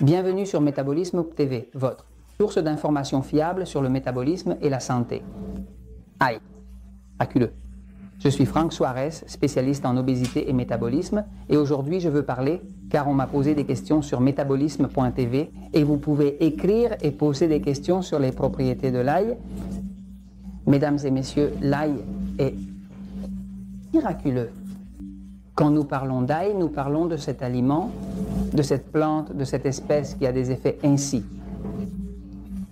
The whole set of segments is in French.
Bienvenue sur Métabolisme TV, votre source d'informations fiables sur le métabolisme et la santé. Aïe, miraculeux. Je suis Franck Suarez, spécialiste en obésité et métabolisme, et aujourd'hui je veux parler, car on m'a posé des questions sur métabolisme.tv, et vous pouvez écrire et poser des questions sur les propriétés de l'ail. Mesdames et messieurs, l'ail est miraculeux. Quand nous parlons d'ail, nous parlons de cet aliment, de cette plante, de cette espèce qui a des effets ainsi.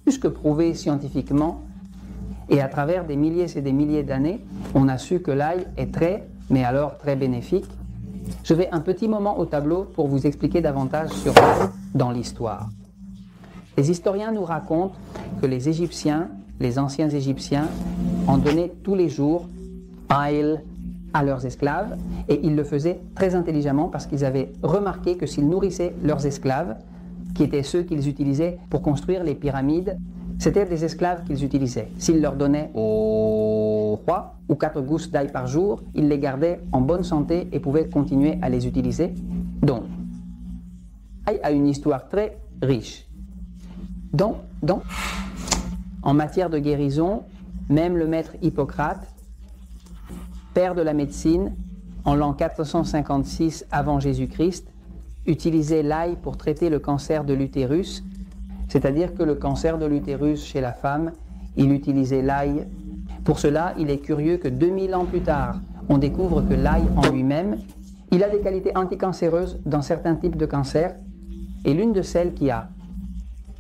Plus que prouvé scientifiquement, et à travers des milliers et des milliers d'années, on a su que l'ail est très, mais alors très bénéfique. Je vais un petit moment au tableau pour vous expliquer davantage sur l'ail dans l'histoire. Les historiens nous racontent que les Égyptiens, les anciens Égyptiens, en donnaient tous les jours ail à leurs esclaves, et ils le faisaient très intelligemment parce qu'ils avaient remarqué que s'ils nourrissaient leurs esclaves, qui étaient ceux qu'ils utilisaient pour construire les pyramides, c'était des esclaves qu'ils utilisaient. S'ils leur donnaient au roi ou 4 gousses d'ail par jour, ils les gardaient en bonne santé et pouvaient continuer à les utiliser. Donc, l'ail a une histoire très riche. Donc, en matière de guérison, même le maître Hippocrate, père de la médecine, en l'an 456 avant Jésus-Christ, utilisait l'ail pour traiter le cancer de l'utérus, c'est-à-dire que le cancer de l'utérus chez la femme, il utilisait l'ail. Pour cela, il est curieux que 2000 ans plus tard, on découvre que l'ail en lui-même, il a des qualités anticancéreuses dans certains types de cancers, et l'une de celles qui a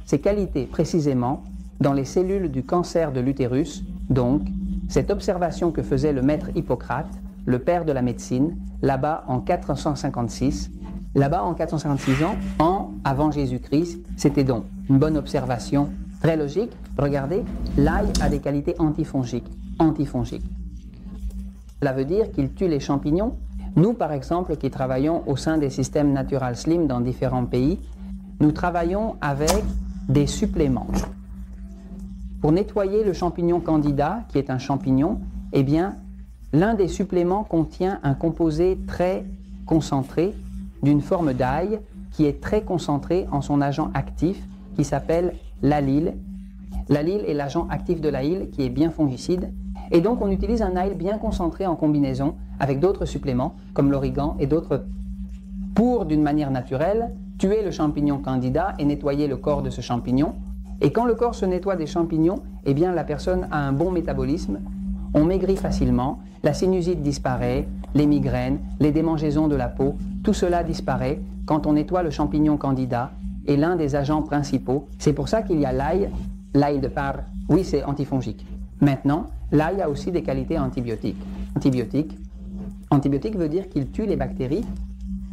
ces qualités précisément dans les cellules du cancer de l'utérus, donc cette observation que faisait le maître Hippocrate, le père de la médecine, là-bas en 456, là-bas en 456 ans, avant Jésus-Christ, c'était donc une bonne observation, très logique. Regardez, l'ail a des qualités antifongiques. Cela veut dire qu'il tue les champignons. Nous, par exemple, qui travaillons au sein des systèmes Natural Slim dans différents pays, nous travaillons avec des suppléments. Pour nettoyer le champignon candida, qui est un champignon, eh bien, l'un des suppléments contient un composé très concentré d'une forme d'ail qui est très concentré en son agent actif qui s'appelle l'allyle. L'allyle est l'agent actif de l'ail qui est bien fongicide. Et donc, on utilise un ail bien concentré en combinaison avec d'autres suppléments comme l'origan et d'autres pour, d'une manière naturelle, tuer le champignon candida et nettoyer le corps de ce champignon. Et quand le corps se nettoie des champignons, eh bien la personne a un bon métabolisme, on maigrit facilement, la sinusite disparaît, les migraines, les démangeaisons de la peau, tout cela disparaît quand on nettoie le champignon candida et l'un des agents principaux. C'est pour ça qu'il y a l'ail de Parre, oui c'est antifongique. Maintenant, l'ail a aussi des qualités antibiotiques. Antibiotique veut dire qu'il tue les bactéries.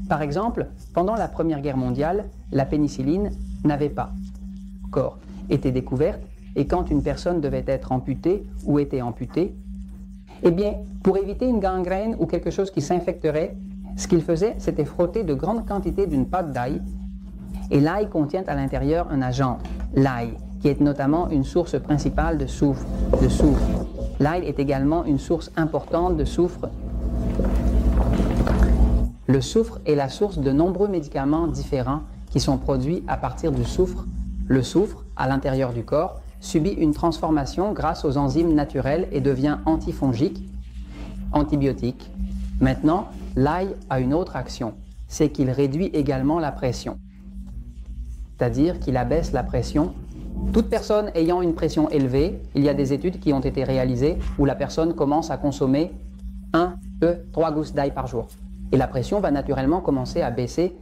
Par exemple, pendant la Première Guerre mondiale, la pénicilline n'avait pas encore été découverte, et quand une personne devait être amputée ou était amputée, eh bien, pour éviter une gangrène ou quelque chose qui s'infecterait, ce qu'il faisait, c'était frotter de grandes quantités d'une pâte d'ail, et l'ail contient à l'intérieur un agent, l'ail, qui est notamment une source principale de soufre. L'ail est également une source importante de soufre. Le soufre est la source de nombreux médicaments différents qui sont produits à partir du soufre. Le soufre, à l'intérieur du corps, subit une transformation grâce aux enzymes naturelles et devient antifongique, antibiotique. Maintenant, l'ail a une autre action, c'est qu'il réduit également la pression. C'est-à-dire qu'il abaisse la pression. Toute personne ayant une pression élevée, il y a des études qui ont été réalisées où la personne commence à consommer 1, 2, 3 gousses d'ail par jour. Et la pression va naturellement commencer à baisser.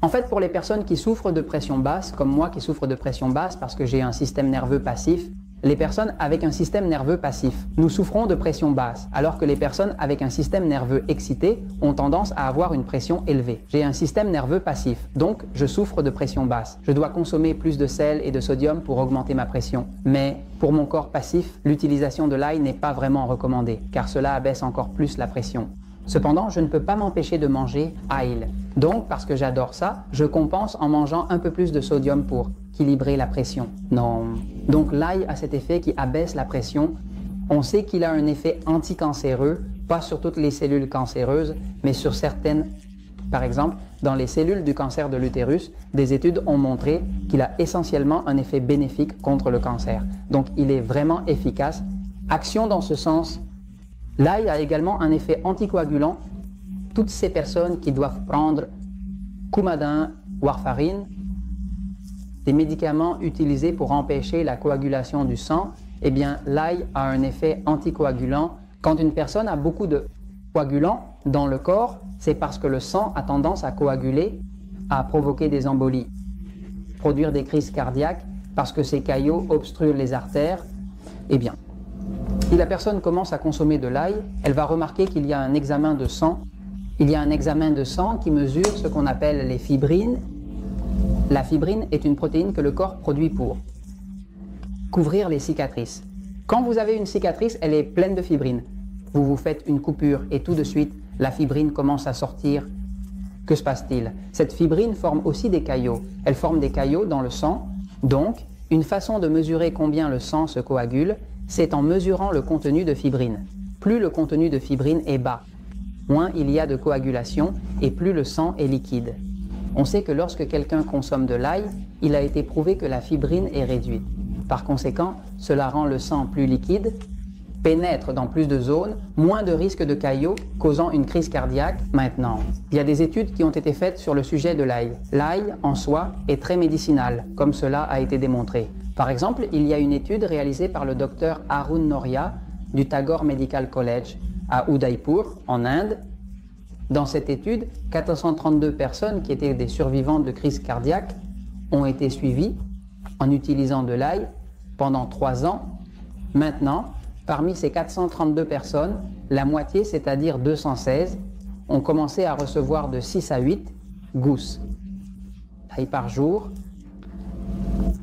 En fait, pour les personnes qui souffrent de pression basse, comme moi qui souffre de pression basse parce que j'ai un système nerveux passif, les personnes avec un système nerveux passif, nous souffrons de pression basse, alors que les personnes avec un système nerveux excité ont tendance à avoir une pression élevée. J'ai un système nerveux passif, donc je souffre de pression basse. Je dois consommer plus de sel et de sodium pour augmenter ma pression. Mais pour mon corps passif, l'utilisation de l'ail n'est pas vraiment recommandée, car cela abaisse encore plus la pression. Cependant, je ne peux pas m'empêcher de manger ail. Donc, parce que j'adore ça, je compense en mangeant un peu plus de sodium pour équilibrer la pression. Non. Donc, l'ail a cet effet qui abaisse la pression. On sait qu'il a un effet anticancéreux, pas sur toutes les cellules cancéreuses, mais sur certaines. Par exemple, dans les cellules du cancer de l'utérus, des études ont montré qu'il a essentiellement un effet bénéfique contre le cancer. Donc il est vraiment efficace. Action dans ce sens. L'ail a également un effet anticoagulant. Toutes ces personnes qui doivent prendre Coumadin, warfarine, des médicaments utilisés pour empêcher la coagulation du sang, eh bien l'ail a un effet anticoagulant. Quand une personne a beaucoup de coagulants dans le corps, c'est parce que le sang a tendance à coaguler, à provoquer des embolies, produire des crises cardiaques, parce que ces caillots obstruent les artères. Eh bien, si la personne commence à consommer de l'ail, elle va remarquer qu'il y a un examen de sang. Il y a un examen de sang qui mesure ce qu'on appelle les fibrines. La fibrine est une protéine que le corps produit pour couvrir les cicatrices. Quand vous avez une cicatrice, elle est pleine de fibrine. Vous vous faites une coupure et tout de suite, la fibrine commence à sortir. Que se passe-t-il? Cette fibrine forme aussi des caillots. Elle forme des caillots dans le sang. Donc, une façon de mesurer combien le sang se coagule, c'est en mesurant le contenu de fibrine. Plus le contenu de fibrine est bas, moins il y a de coagulation et plus le sang est liquide. On sait que lorsque quelqu'un consomme de l'ail, il a été prouvé que la fibrine est réduite. Par conséquent, cela rend le sang plus liquide, pénètre dans plus de zones, moins de risque de caillots causant une crise cardiaque. Maintenant, il y a des études qui ont été faites sur le sujet de l'ail. L'ail, en soi, est très médicinal, comme cela a été démontré. Par exemple, il y a une étude réalisée par le docteur Arun Noria du Tagore Medical College à Udaipur, en Inde. Dans cette étude, 432 personnes qui étaient des survivantes de crise cardiaque ont été suivies en utilisant de l'ail pendant 3 ans. Maintenant, parmi ces 432 personnes, la moitié, c'est-à-dire 216, ont commencé à recevoir de 6 à 8 gousses d'ail par jour.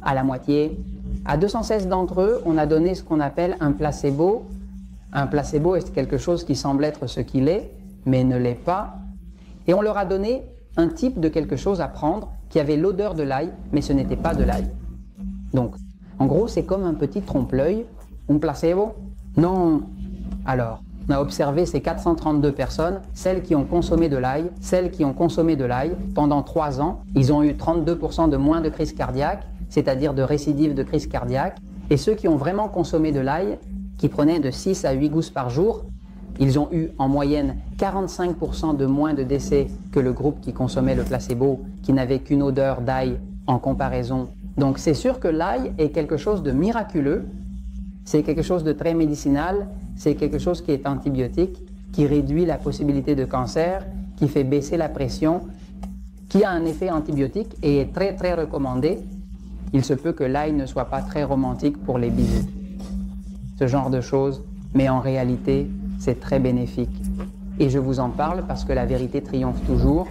À la moitié, à 216 d'entre eux, on a donné ce qu'on appelle un placebo. Un placebo est quelque chose qui semble être ce qu'il est, mais ne l'est pas. Et on leur a donné un type de quelque chose à prendre qui avait l'odeur de l'ail, mais ce n'était pas de l'ail. Donc, en gros, c'est comme un petit trompe-l'œil. Un placebo? Non. Alors, on a observé ces 432 personnes, celles qui ont consommé de l'ail, pendant 3 ans. Ils ont eu 32% de moins de crise cardiaque, c'est-à-dire de récidive de crise cardiaque. Et ceux qui ont vraiment consommé de l'ail, qui prenaient de 6 à 8 gousses par jour, ils ont eu en moyenne 45% de moins de décès que le groupe qui consommait le placebo, qui n'avait qu'une odeur d'ail en comparaison. Donc c'est sûr que l'ail est quelque chose de miraculeux, c'est quelque chose de très médicinal, c'est quelque chose qui est antibiotique, qui réduit la possibilité de cancer, qui fait baisser la pression, qui a un effet antibiotique et est très très recommandé. Il se peut que l'ail ne soit pas très romantique pour les bisous, ce genre de choses, mais en réalité, c'est très bénéfique. Et je vous en parle parce que la vérité triomphe toujours.